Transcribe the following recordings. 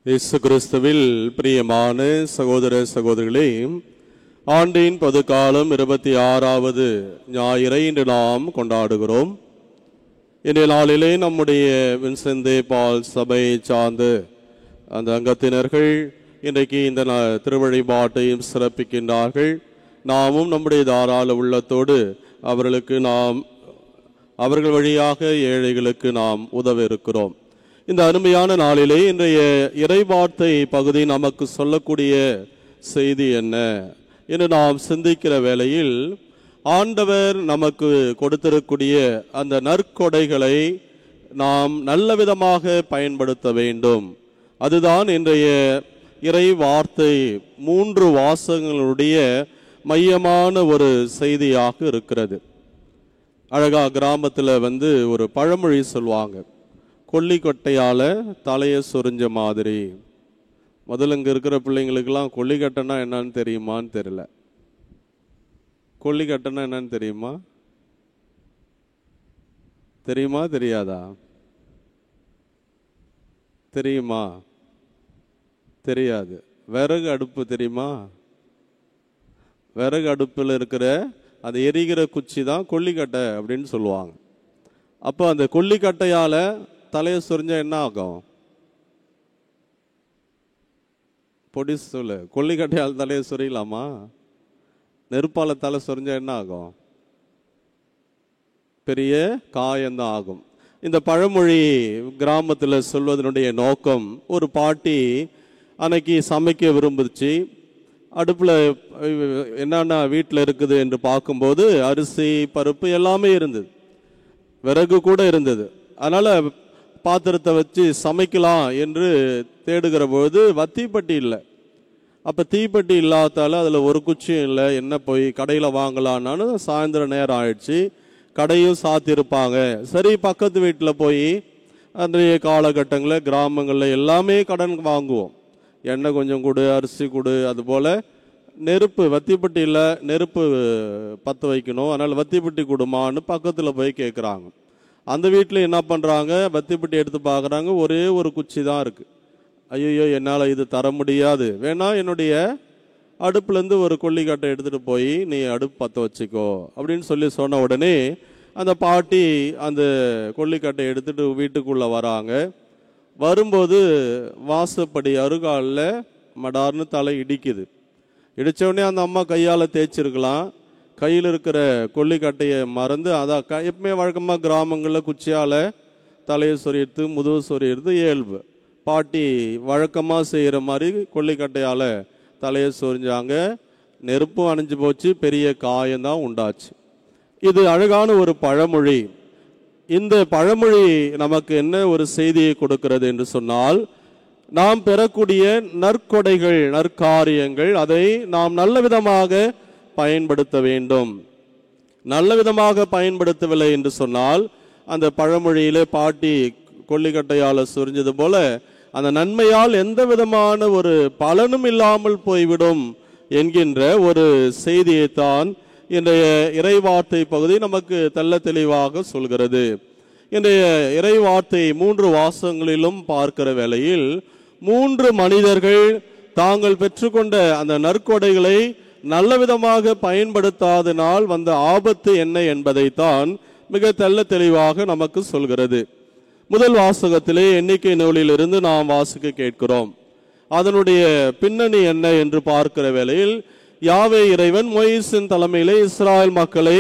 இயேசு கிறிஸ்துவில் பிரியமான சகோதர சகோதரிகளே, ஆண்டின் பொதுக்காலம் 26வது ஞாயிறை இன்று நாம் கொண்டாடுகிறோம். இன்றைய நாளிலே நம்முடைய வின்சென்ட் தே பால் சபையை சார்ந்த அந்த அங்கத்தினர்கள் இன்றைக்கு இந்த திருவழிபாட்டையும் சிறப்பிக்கின்றார்கள். நாமும் நம்முடைய தாராள உள்ளத்தோடு அவர்கள் வழியாக ஏழைகளுக்கு நாம் உதவ இருக்கிறோம். இந்த அருமையான நாளிலே இன்றைய இறைவார்த்தை பகுதி நமக்கு சொல்லக்கூடிய செய்தி என்ன என்று நாம் சிந்திக்கிற வேளையில், ஆண்டவர் நமக்கு கொடுத்திருக்கூடிய அந்த நற்கொடைகளை நாம் நல்ல விதமாக பயன்படுத்த வேண்டும். அதுதான் இன்றைய இறை வார்த்தை 3 வாசகங்களுடைய மையமான ஒரு செய்தியாக இருக்கிறது. அழகா கிராமத்தில் ஒரு பழமொழி சொல்லுவாங்க, கொல்லிக்கட்டையால தலையை சொரிஞ்ச மாதிரி. முதல்ல இங்கே இருக்கிற பிள்ளைங்களுக்கெல்லாம் கொல்லிக்கட்டைனா என்னன்னு தெரியுமான்னு தெரியல. கொல்லிக்கட்டைனா என்னன்னு தெரியுமா? தெரியுமா தெரியாதா? தெரியுமா? தெரியாது. விறகு அடுப்பு தெரியுமா? விறகு அடுப்பில் இருக்கிற அது எரிகிற குச்சி தான் கொல்லிக்கட்டை அப்படின்னு சொல்லுவாங்க. அப்போ அந்த கொல்லிக்கட்டையால் தலையை சொரிஞ்சா என்ன ஆகும்? பொடி சொல்லு. கொல்லிக்கட்டையால் தலையை சொரியலாமா? நெருப்பால் தலை சொரிஞ்சா என்ன ஆகும்? பெரிய காயம்தான் ஆகும். இந்த பழமொழி கிராமத்தில் சொல்வதனுடைய நோக்கம், ஒரு பாட்டி அன்னைக்கு சமைக்க விரும்புச்சு. அடுப்பில் என்னென்ன வீட்டில் இருக்குது என்று பார்க்கும்போது அரிசி பருப்பு எல்லாமே இருந்தது, விறகு கூட இருந்தது. அதனால் பாத்திரத்தை வச்சு சமைக்கலாம் என்று தேடுகிற பொழுது தீப்பெட்டி இல்லை. அப்போ தீப்பெட்டி இல்லாதால அதில் ஒரு குச்சியும் இல்லை. என்ன போய் கடையில் வாங்கலான்னு சாயந்தரம் நேரம் ஆயிடுச்சு, கடையும் சாத்தியிருப்பாங்க. சரி, பக்கத்து வீட்டில் போய் அன்றைய காலகட்டங்களில் கிராமங்களில் எல்லாமே கடன் வாங்குவோம். எண்ணெய் கொஞ்சம் கொடு, அரிசி கொடு, அதுபோல் நெருப்பு வத்திப்பட்டி இல்லை, நெருப்பு பற்ற வைக்கணும், அதனால் வத்திப்பட்டி கொடுமான்னு பக்கத்தில் போய் கேட்குறாங்க. அந்த வீட்டில் என்ன பண்ணுறாங்க, வத்திப்பட்டி எடுத்து பார்க்குறாங்க, ஒரே ஒரு குச்சி தான் இருக்குது. ஐயோ, என்னால் இது தர முடியாது, வேணா என்னுடைய அடுப்புலேருந்து ஒரு கொல்லிக்கட்டை எடுத்துகிட்டு போய் நீ அடுப்பு பற்ற வச்சுக்கோ அப்படின்னு சொன்ன உடனே அந்த பாட்டி அந்த கொல்லிக்கட்டை எடுத்துகிட்டு வீட்டுக்குள்ளே வராங்க. வரும்போது வாசப்படி அருகாலில் மடார்னு தலை இடிக்குது. இடித்தவுடனே அந்த அம்மா கையால் தேய்ச்சிருக்கலாம், கையில் இருக்கிற கொல்லிக்கட்டையை மறந்து, அதான் எப்பவுமே வழக்கமாக கிராமங்களில் குச்சியால் தலையை சொறியிறது, முதுகு சொறியிறது இயல்பு. பாட்டி வழக்கமாக செய்கிற மாதிரி கொல்லிக்கட்டையால் தலையை சொரிஞ்சாங்க. நெருப்பும் அணைஞ்சு போச்சு, பெரிய காயம்தான் உண்டாச்சு. இது அழகான ஒரு பழமொழி. இந்த பழமொழி நமக்கு என்ன ஒரு செய்தியை கொடுக்கிறது என்று சொன்னால், நாம் பெறக்கூடிய நற்கொடைகள், நற்காரியங்கள், அதை நாம் நல்ல விதமாக பயன்படுத்த வேண்டும். நல்ல விதமாக பயன்படுத்தவில்லை என்று சொன்னால், அந்த பழமொழியிலே பாட்டி கொல்லிக்கட்டையால் சொரிஞ்சது போல அந்த நன்மையால் எந்த விதமான ஒரு பலனும் இல்லாமல் போய்விடும் என்கின்ற ஒரு செய்தியைத்தான் இன்றைய இறைவார்த்தை பகுதி நமக்கு தெள்ள தெளிவாக சொல்கிறது. இன்றைய இறைவார்த்தை 3 வாசகங்களிலும் பார்க்கிற வேளையில் 3 மனிதர்கள் தாங்கள் பெற்றுக்கொண்ட அந்த நற்கொடைகளை நல்ல விதமாக பயன்படுத்தாதனால் வந்த ஆபத்து என்ன என்பதைத்தான் மிக தெள்ள தெளிவாக நமக்கு சொல்கிறது. முதல் வாசகத்திலே எண்ணிக்கை நூலிலிருந்து நாம் வாசிக்க கேட்கிறோம். அதனுடைய பின்னணி என்ன என்று பார்க்கிற வேளையில், யாவே இறைவன் மோயிசின் தலைமையிலே இஸ்ராயல் மக்களை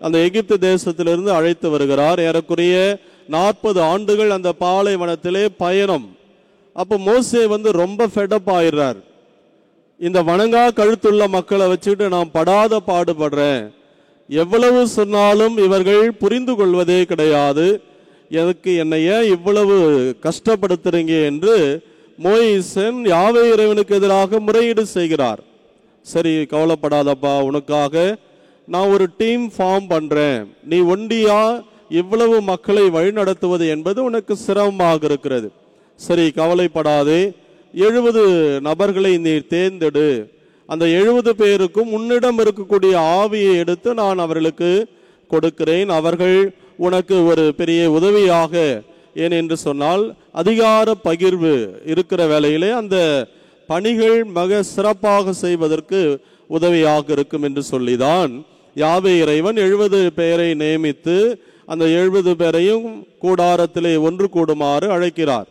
அந்த எகிப்து தேசத்திலிருந்து அழைத்து வருகிறார். ஏறக்குறைய 40 ஆண்டுகள் அந்த பாலைவனத்திலே பயணம். அப்போ மோசே ரொம்ப ஃபெடப் ஆயிடுறார். இந்த வணங்கா கழுத்துள்ள மக்களை வச்சுக்கிட்டு நான் படாத பாடுபடுறேன், எவ்வளவு சொன்னாலும் இவர்கள் புரிந்து கொள்வதே கிடையாது, எனக்கு என்னை ஏன் இவ்வளவு கஷ்டப்படுத்துறீங்க என்று மோயிசன் யாவே இறைவனுக்கு எதிராக முறையீடு செய்கிறார். சரி, கவலைப்படாதப்பா, உனக்காக நான் ஒரு டீம் ஃபார்ம் பண்றேன், நீ ஒண்டியா இவ்வளவு மக்களை வழிநடத்துவது என்பது உனக்கு சிரமமாக இருக்கிறது. சரி, கவலைப்படாதே, 70 நபர்களை நீ தேர்ந்தெடு, அந்த 70 பேருக்கும் உன்னிடம் இருக்கக்கூடிய ஆவியை எடுத்து நான் அவர்களுக்கு கொடுக்கிறேன், அவர்கள் உனக்கு ஒரு பெரிய உதவியாக ஏன் என்று சொன்னால் அதிகார பகிர்வு இருக்கிற வேளையிலே அந்த பணிகள் மிக சிறப்பாக செய்வதற்கு உதவியாக இருக்கும் என்று சொல்லிதான் யாவே இறைவன் 70 பேரை நியமித்து அந்த 70 பேரையும் கூடாரத்திலே ஒன்று கூடுமாறு அழைக்கிறார்.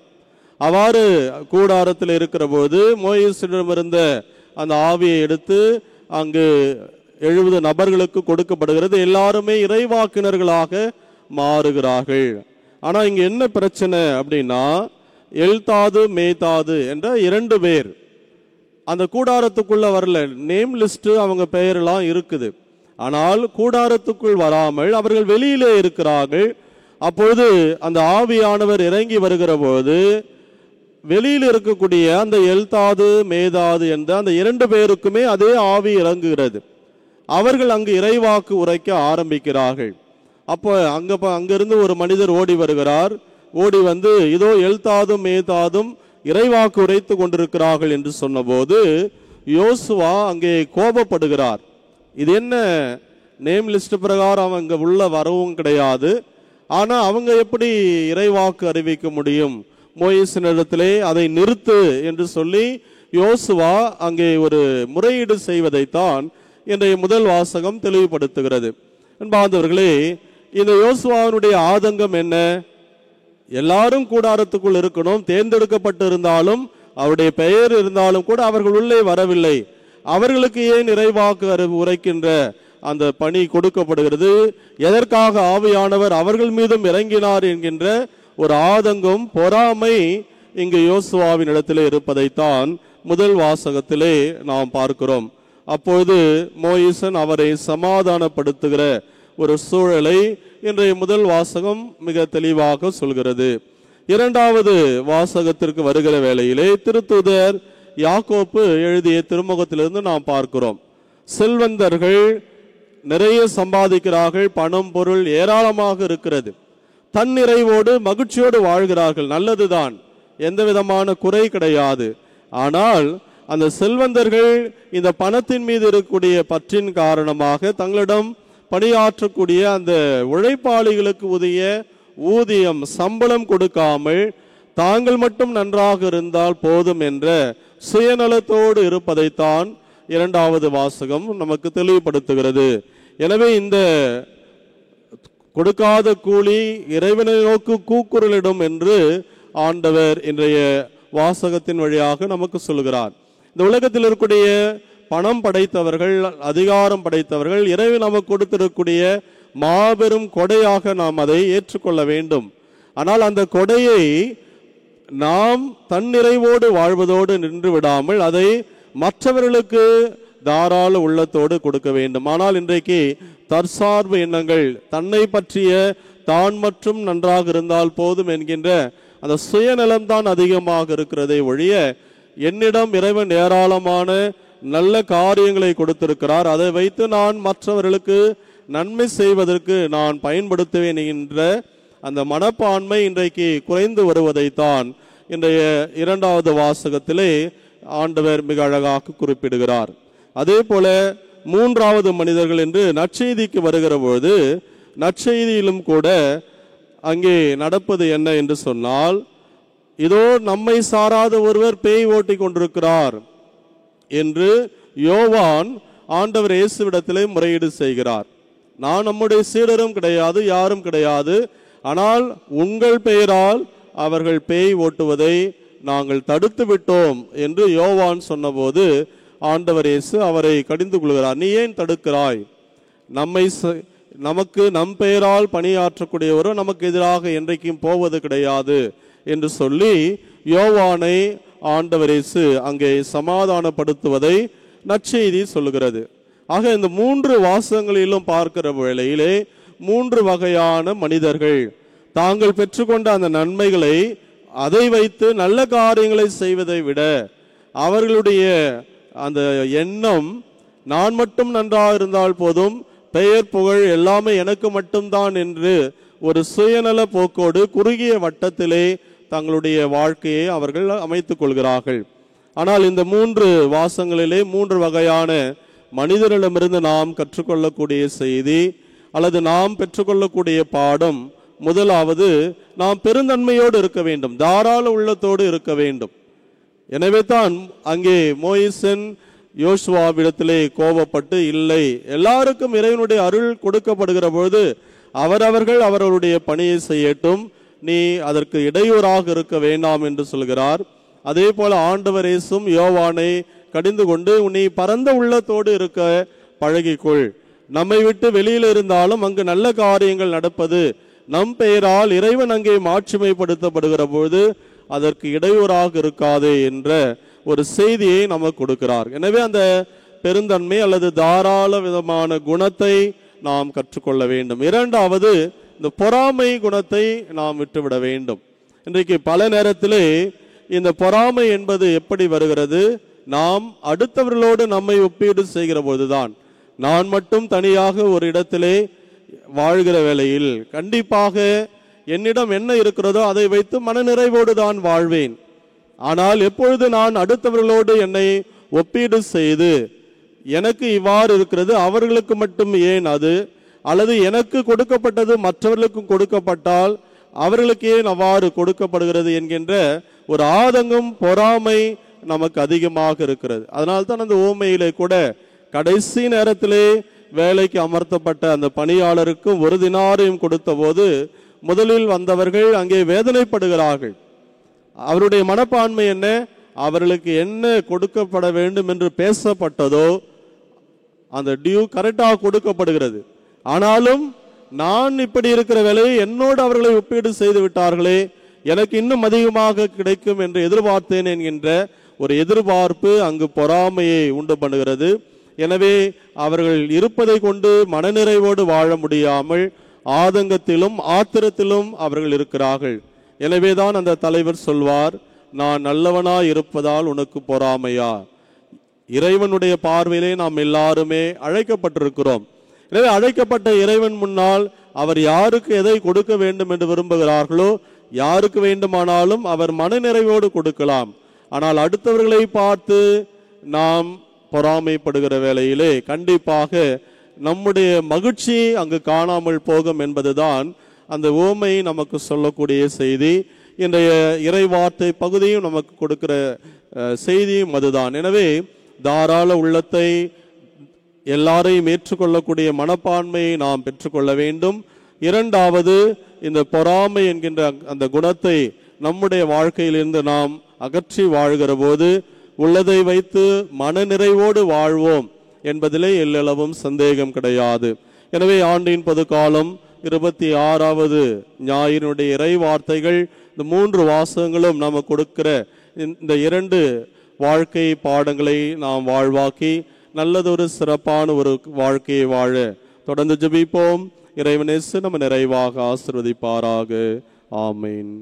அவ்வாறு கூடாரத்தில் இருக்கிற போது மோசேயிடமிருந்த அந்த ஆவியை எடுத்து அங்கு 70 நபர்களுக்கு கொடுக்கப்படுகிறது. எல்லாருமே இறைவாக்கினர்களாக மாறுகிறார்கள். ஆனா இங்க என்ன பிரச்சனை அப்படின்னா, எல்தாது மேதாது என்ற 2 பேர் அந்த கூடாரத்துக்குள்ள வரல. நேம் லிஸ்ட் அவங்க பெயரெல்லாம் இருக்குது, ஆனால் கூடாரத்துக்குள் வராமல் அவர்கள் வெளியிலே இருக்கிறார்கள். அப்பொழுது அந்த ஆவியானவர் இறங்கி வருகிற போது வெளியில் இருக்கக்கூடிய அந்த எல்தாது மேதாது என்ற அந்த 2 பேருக்குமே அதே ஆவி இறங்குகிறது. அவர்கள் அங்கு இறைவாக்கு உரைக்க ஆரம்பிக்கிறார்கள். அப்போ அங்கிருந்து ஒரு மனிதர் ஓடி வருகிறார். ஓடி வந்து இதோ எல்தாதும் மேதாதும் இறைவாக்கு உரைத்து கொண்டிருக்கிறார்கள் என்று சொன்னபோது யோசுவா அங்கே கோபப்படுகிறார். இது என்ன, நேம் லிஸ்ட் பிரகாரம் அவங்க உள்ள வரவும் கிடையாது, ஆனா அவங்க எப்படி இறைவாக்கு அறிவிக்க முடியும்? மோசேயினிடத்திலே அதை நிறுத்து என்று சொல்லி யோசுவா அங்கே ஒரு முறையீடு செய்வதைத்தான் இன்றைய முதல் வாசகம் தெளிவுபடுத்துகிறது. அன்பார்ந்தவர்களே, இந்த யோசுவாவினுடைய ஆதங்கம் என்ன? எல்லாரும் கூடாரத்துக்குள் இருக்கணும், தேர்ந்தெடுக்கப்பட்டு இருந்தாலும் அவருடைய பெயர் இருந்தாலும் கூட அவர்கள் உள்ளே வரவில்லை. அவர்களுக்கு ஏன் இறைவாக்கு உரைக்கின்ற அந்த பணி கொடுக்கப்படுகிறது? எதற்காக ஆவியானவர் அவர்கள் மீதும் இறங்கினார் என்கின்ற ஒரு ஆதங்கம், பொறாமை இங்கு யோசுவாவின் இடத்திலே இருப்பதைத்தான் முதல் வாசகத்திலே நாம் பார்க்கிறோம். அப்பொழுது மோசே அவரை சமாதானப்படுத்துகிற ஒரு சூழலை இன்றைய முதல் வாசகம் மிக தெளிவாக சொல்கிறது. இரண்டாவது வாசகத்திற்கு வருகிற வேளையிலே திருத்தூதர் யாக்கோப்பு எழுதிய திருமுகத்திலிருந்து நாம் பார்க்கிறோம். செல்வந்தர்கள் நிறைய சம்பாதிக்கிறார்கள், பணம் பொருள் ஏராளமாக இருக்கிறது, தன்னிறைவோடு மகிழ்ச்சியோடு வாழ்கிறார்கள், நல்லதுதான், எந்த விதமான குறை கிடையாது. ஆனால் அந்த செல்வந்தர்கள் இந்த பணத்தின் மீது இருக்கக்கூடிய பற்றின் காரணமாக தங்களிடம் பணியாற்றக்கூடிய அந்த உழைப்பாளிகளுக்கு உரிய ஊதியம் சம்பளம் கொடுக்காமல் தாங்கள் மட்டும் நன்றாக இருந்தால் போதும் என்ற சுயநலத்தோடு இருப்பதைத்தான் இரண்டாவது வாசகம் நமக்கு தெளிவுபடுத்துகிறது. எனவே இந்த கொடுக்காத கூலி இறைவனை நோக்கு கூக்குரலிடும் என்று ஆண்டவர் இன்றைய வாசகத்தின் வழியாக நமக்கு சொல்கிறார். இந்த உலகத்தில் இருக்கக்கூடிய பணம் படைத்தவர்கள், அதிகாரம் படைத்தவர்கள் இறைவன் நமக்கு கொடுத்திருக்கக்கூடிய மாபெரும் கொடையாக நாம் அதை ஏற்றுக்கொள்ள வேண்டும். ஆனால் அந்த கொடையை நாம் தன்னிறைவோடு வாழ்வதோடு நின்று விடாமல் அதை மற்றவர்களுக்கு தாராள உள்ளத்தோடு கொடுக்க வேண்டும். ஆனால் இன்றைக்கு தற்சார்பு எண்ணங்கள், தன்னை பற்றிய தான் மற்றும் நன்றாக இருந்தால் போதும் என்கின்ற அந்த சுயநலம்தான் அதிகமாக இருக்கிறதை ஒழிய, என்னிடம் இறைவன் ஏராளமான நல்ல காரியங்களை கொடுத்திருக்கிறார், அதை வைத்து நான் மற்றவர்களுக்கு நன்மை செய்வதற்கு நான் பயன்படுத்துவேன் என்ற அந்த மனப்பான்மை இன்றைக்கு குறைந்து வருவதைத்தான் இன்றைய இரண்டாவது வாசகத்திலே ஆண்டவர் மிக அழகாக குறிப்பிடுகிறார். அதே போல மூன்றாவது மனிதர்கள் என்று நற்செய்திக்கு வருகிற பொழுது நற்செய்தியிலும் கூட அங்கே நடப்பது என்ன என்று சொன்னால், இதோ நம்மை சாராத ஒருவர் பேய் ஓட்டி கொண்டிருக்கிறார் என்று யோவான் ஆண்டவர் இயேசுவிடத்திலே முறையீடு செய்கிறார். நான் நம்முடைய சீடரும் கிடையாது, யாரும் கிடையாது, ஆனால் உங்கள் பெயரால் அவர்கள் பேய் ஓட்டுவதை நாங்கள் தடுத்து விட்டோம் என்று யோவான் சொன்னபோது ஆண்டவர் இயேசு அவரை கடிந்து கொள்கிறார். நீ ஏன் தடுக்கிறாய்? நமக்கு நம் பெயரால் பணியாற்றக்கூடியவரோ நமக்கு எதிராக என்றைக்கும் போவது கிடையாது என்று சொல்லி யோவானை ஆண்டவர் இயேசு அங்கே சமாதானப்படுத்துவதை நற்செய்தி சொல்லுகிறது. ஆக இந்த மூன்று வாசகங்களிலும் பார்க்கிற வேளையிலே மூன்று வகையான மனிதர்கள் தாங்கள் பெற்றுக்கொண்ட அந்த நன்மைகளை அதை வைத்து நல்ல காரியங்களை செய்வதை விட அவர்களுடைய அந்த எண்ணம் நான் மட்டும் நன்றாக இருந்தால் போதும், பெயர் புகழ் எல்லாமே எனக்கு மட்டும்தான் என்று ஒரு சுயநல போக்கோடு குறுகிய வட்டத்திலே தங்களுடைய வாழ்க்கையை அவர்கள் அமைத்துக் கொள்கிறார்கள். ஆனால் இந்த மூன்று வாசங்களிலே மூன்று வகையான மனிதர்களிடமிருந்து நாம் கற்றுக்கொள்ளக்கூடிய செய்தி அல்லது நாம் பெற்றுக்கொள்ளக்கூடிய பாடம் முதலாவது நாம் பெருந்தன்மையோடு இருக்க வேண்டும், தாராள உள்ளத்தோடு இருக்க வேண்டும். எனவே தான் அங்கே மோயிசன் யோசுவாவிடத்திலே கோபப்பட்டு, இல்லை, எல்லாருக்கும் இறைவனுடைய அருள் கொடுக்கப்படுகிற பொழுது அவரவர்கள் அவர்களுடைய பணியை செய்யட்டும், நீ அதற்கு இடையூறாக இருக்க வேண்டாம் என்று சொல்கிறார். அதே போல ஆண்டவர் இயேசுவும் யோவானை கடிந்து கொண்டு, நீ பரந்த உள்ளத்தோடு இருக்க பழகிக்கொள், நம்மை விட்டு வெளியில் இருந்தாலும் அங்கு நல்ல காரியங்கள் நடப்பது நம் பெயரால் இறைவன் அங்கே மாட்சிமைப்படுத்தப்படுகிற பொழுது அதற்கு இடையூறாக இருக்காதே என்ற ஒரு செய்தியை நமக்கு கொடுக்கிறார். எனவே அந்த பெருந்தன்மை அல்லது தாராள விதமான குணத்தை நாம் கற்றுக்கொள்ள வேண்டும். இரண்டாவது, இந்த பொறாமை குணத்தை நாம் விட்டுவிட வேண்டும். இன்றைக்கு பல நேரத்திலே இந்த பொறாமை என்பது எப்படி வருகிறது? நாம் அடுத்தவர்களோடு நம்மை ஒப்பீடு செய்கிற போதுதான். நான் மட்டும் தனியாக ஒரு இடத்திலே வாழ்கிற வேளையில் கண்டிப்பாக என்னிடம் என்ன இருக்கிறதோ அதை வைத்து மனநிறைவோடு தான் வாழ்வேன். ஆனால் எப்பொழுது நான் அடுத்தவர்களோடு என்னை ஒப்பீடு செய்து, எனக்கு இவ்வாறு இருக்கிறது, அவர்களுக்கு மட்டும் ஏன் அது, அல்லது எனக்கு கொடுக்கப்பட்டது மற்றவர்களுக்கும் கொடுக்கப்பட்டால் அவர்களுக்கு ஏன் அவ்வாறு கொடுக்கப்படுகிறது என்கின்ற ஒரு ஆதங்கம், பொறாமை நமக்கு அதிகமாக இருக்கிறது. அதனால்தான் அந்த ஓமையிலே கூட கடைசி நேரத்திலே வேலைக்கு அமர்த்தப்பட்ட அந்த பணியாளருக்கு 1 தினாரையும் கொடுத்த போது முதலில் வந்தவர்கள் அங்கே வேதனைப்படுகிறார்கள். அவருடைய மனப்பான்மை என்ன? அவர்களுக்கு என்ன கொடுக்கப்பட வேண்டும் என்று பேசப்பட்டதோ அந்த டியூ கரெக்டாக கொடுக்கப்படுகிறது. ஆனாலும் நான் இப்படி இருக்கிற வேலையை என்னோடு அவர்களை ஒப்பீடு செய்து விட்டார்களே, எனக்கு இன்னும் அதிகமாக கிடைக்கும் என்று எதிர்பார்த்தேன் என்கின்ற ஒரு எதிர்பார்ப்பு அங்கு பொறாமையை உண்டு பண்ணுகிறது. எனவே அவர்கள் இருப்பதை கொண்டு மனநிறைவோடு வாழ முடியாமல் ஆதங்கத்திலும் ஆத்திரத்திலும் அவர்கள் இருக்கிறார்கள். எனவேதான் அந்த தலைவர் சொல்வார், நான் நல்லவனாய் இருப்பதால் உனக்கு பொறாமையா? இறைவனுடைய பார்வையிலே நாம் எல்லாருமே அழைக்கப்பட்டிருக்கிறோம். எனவே அழைக்கப்பட்ட இறைவன் முன்னால் அவர் யாருக்கு எதை கொடுக்க வேண்டும் என்று விரும்புகிறார்களோ, யாருக்கு வேண்டுமானாலும் அவர் மனநிறைவோடு கொடுக்கலாம். ஆனால் அடுத்தவர்களை பார்த்து நாம் பொறாமைப்படுகிற வேளையிலே கண்டிப்பாக நம்முடைய மகிழ்ச்சி அங்கு காணாமல் போகும் என்பதுதான் அந்த ஓமை நமக்கு சொல்லக்கூடிய செய்தி. இன்றைய இறைவார்த்தை பகுதியும் நமக்கு கொடுக்கிற செய்தியும் அதுதான். எனவே தாராள உள்ளத்தை, எல்லாரையும் ஏற்றுக்கொள்ளக்கூடிய மனப்பான்மையை நாம் பெற்றுக்கொள்ள வேண்டும். இரண்டாவது, இந்த பொறாமை என்கின்ற அந்த குணத்தை நம்முடைய வாழ்க்கையிலிருந்து நாம் அகற்றி வாழ்கிற போது உள்ளதை வைத்து மனநிறைவோடு வாழ்வோம் என்பதிலே எல்லளவும் சந்தேகம் கிடையாது. எனவே ஆண்டின் பொதுக்காலம் 26வது ஞாயிறுடைய இறை வார்த்தைகள், இந்த 3 வாசகங்களும் நமக்கு கொடுக்கிற இந்த 2 வாழ்க்கை பாடங்களை நாம் வாழ்வாக்கி நல்லதொரு சிறப்பான ஒரு வாழ்க்கையை வாழ தொடர்ந்து ஜெபிப்போம். இறைவனேசு நம்ம நிறைவாக ஆசீர்வதிப்பாராக. ஆமீன்.